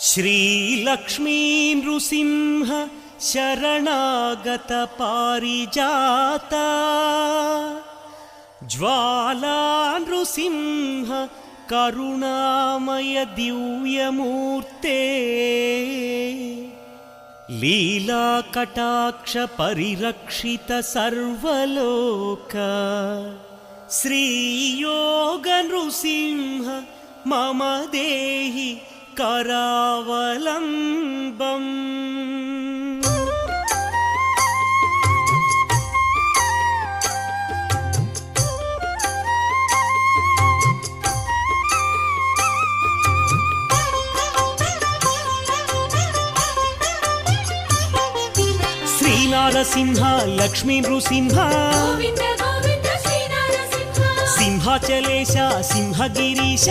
श्रीलक्ष्मी नृसिंह शरणागत पारिजाता ज्वाला नृसिंह करुणामय दिव्यमूर्ते लीला कटाक्ष परिरक्षित सर्वलोक श्रीयोग नृसिंह मम देहि करावलम्बम्। श्रीनारसिंह लक्ष्मी नृसिंह सिंहाचलेश सिंहगिरीश